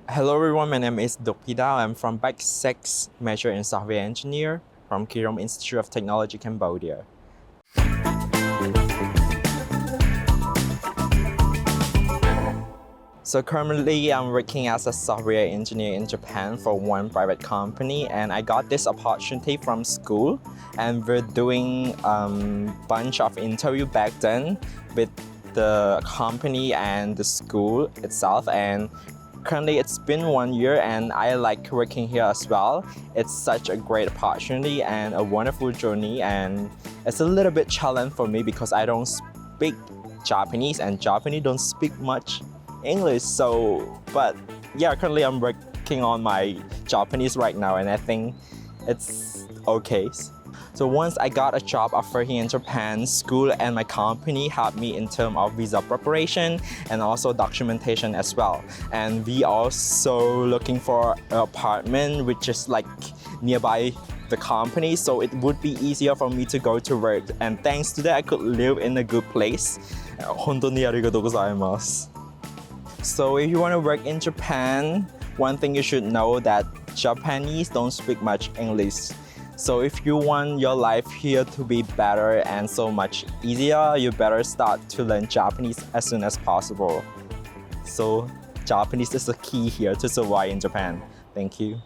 Hello everyone, my name is Pidor. I'm from Batch 6, major in software engineer from Kirom Institute of Technology, Cambodia. So currently I'm working as a software engineer in Japan for one private company, and I got this opportunity from school, and we're doing bunch of interview back then with the company and the school itself, and currently it's been 1 year and I like working here as well. It's such a great opportunity and a wonderful journey, and it's a little bit challenge for me because I don't speak Japanese and Japanese don't speak much English. But yeah, currently I'm working on my Japanese right now and I think it's okay. So once I got a job offer here in Japan, school and my company helped me in terms of visa preparation and also documentation as well. And we also looking for an apartment which is like nearby the company, so it would be easier for me to go to work. And thanks to that, I could live in a good place. 本当にありがとうございます。So if you want to work in Japan, one thing you should know that Japanese don't speak much English. So if you want your life here to be better and so much easier, you better start to learn Japanese as soon as possible. So Japanese is the key here to survive in Japan. Thank you.